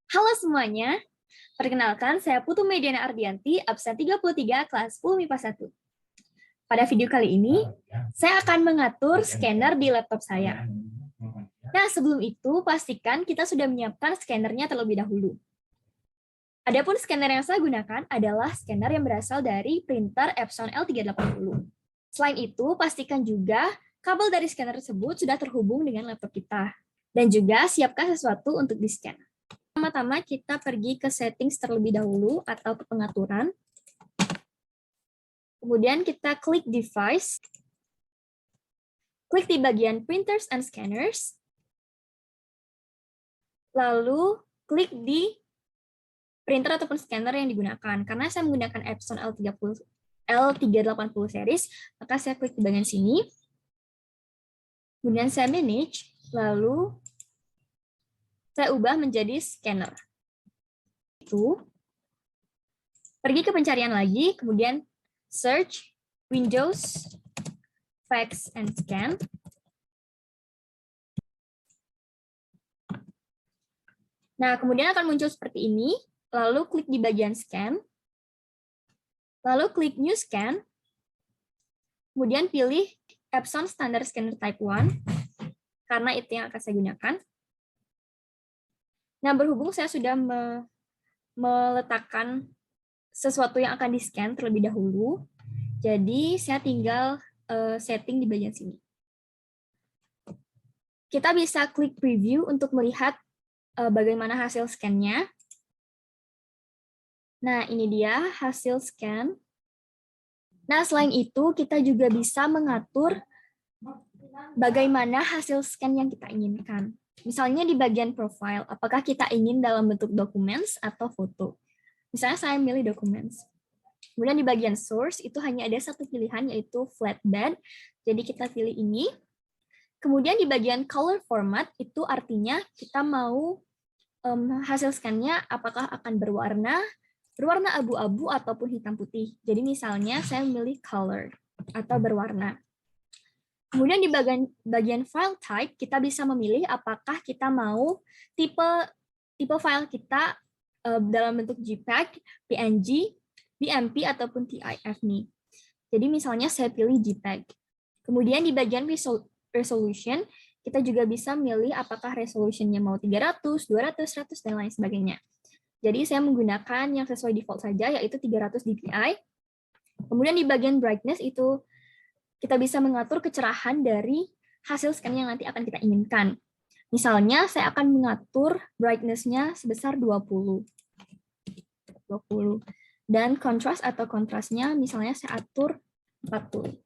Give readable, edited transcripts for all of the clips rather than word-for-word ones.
Halo semuanya, perkenalkan saya Putu Mediana Ardianti, absen 33 kelas 10 MIPA 1. Pada video kali ini, saya akan mengatur scanner di laptop saya. Nah, sebelum itu, pastikan kita sudah menyiapkan scannernya terlebih dahulu. Adapun scanner yang saya gunakan adalah scanner yang berasal dari printer Epson L380. Selain itu, pastikan juga kabel dari scanner tersebut sudah terhubung dengan laptop kita. Dan juga siapkan sesuatu untuk di-scan. Pertama-tama kita pergi ke settings terlebih dahulu atau ke pengaturan. Kemudian kita klik device. Klik di bagian printers and scanners. Lalu klik di printer ataupun scanner yang digunakan. Karena saya menggunakan Epson L380 series, maka saya klik di bagian sini. Kemudian saya manage, lalu saya ubah menjadi scanner. Itu. Pergi ke pencarian lagi, kemudian search Windows Fax and Scan. Nah, kemudian akan muncul seperti ini, lalu klik di bagian scan, lalu klik New Scan, kemudian pilih Epson Standard Scanner Type 1, karena itu yang akan saya gunakan. Nah, berhubung saya sudah meletakkan sesuatu yang akan di-scan terlebih dahulu, jadi saya tinggal setting di bagian sini. Kita bisa klik preview untuk melihat bagaimana hasil scan-nya. Nah, ini dia hasil scan. Nah, selain itu, kita juga bisa mengatur bagaimana hasil scan yang kita inginkan. Misalnya di bagian profile, apakah kita ingin dalam bentuk documents atau foto. Misalnya saya milih documents. Kemudian di bagian source, itu hanya ada satu pilihan, yaitu flatbed. Jadi kita pilih ini. Kemudian di bagian color format, itu artinya kita mau hasil scan-nya apakah akan berwarna abu-abu ataupun hitam putih. Jadi misalnya saya memilih color atau berwarna. Kemudian di bagian file type kita bisa memilih apakah kita mau tipe file kita dalam bentuk JPEG, PNG, BMP ataupun TIFF nih. Jadi misalnya saya pilih JPEG. Kemudian di bagian resolution kita juga bisa milih apakah resolutionnya mau 300, 200, 100, dan lain sebagainya. Jadi saya menggunakan yang sesuai default saja, yaitu 300 dpi. Kemudian di bagian brightness itu kita bisa mengatur kecerahan dari hasil scan yang nanti akan kita inginkan. Misalnya saya akan mengatur brightness-nya sebesar 20. Dan contrast atau kontrasnya misalnya saya atur 40.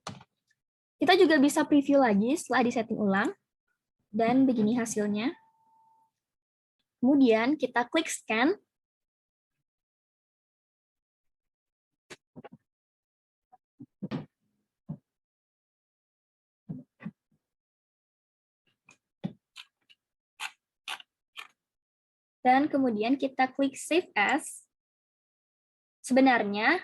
Kita juga bisa preview lagi setelah disetting ulang. Dan begini hasilnya. Kemudian kita klik scan. Dan kemudian kita klik save as. Sebenarnya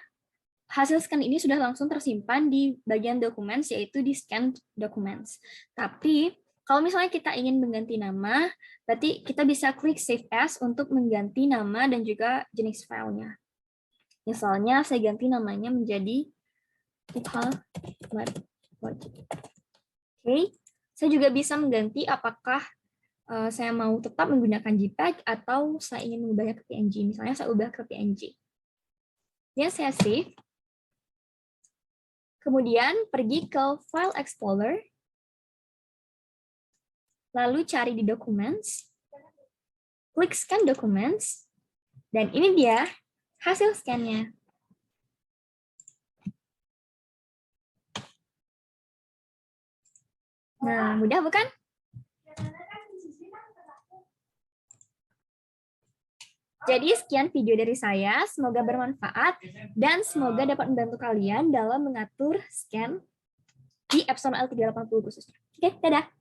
hasil scan ini sudah langsung tersimpan di bagian documents, yaitu di scan documents. Tapi kalau misalnya kita ingin mengganti nama, berarti kita bisa klik Save As untuk mengganti nama dan juga jenis filenya. Misalnya saya ganti namanya menjadi Oke, saya juga bisa mengganti apakah saya mau tetap menggunakan JPEG atau saya ingin mengubahnya ke PNG. Misalnya saya ubah ke PNG. Ya, saya save. Kemudian pergi ke File Explorer. Lalu cari di Documents, klik Scan Documents, dan ini dia hasil scan-nya. Nah, mudah bukan? Jadi sekian video dari saya, semoga bermanfaat, dan semoga dapat membantu kalian dalam mengatur scan di Epson L380 khususnya. Oke, dadah!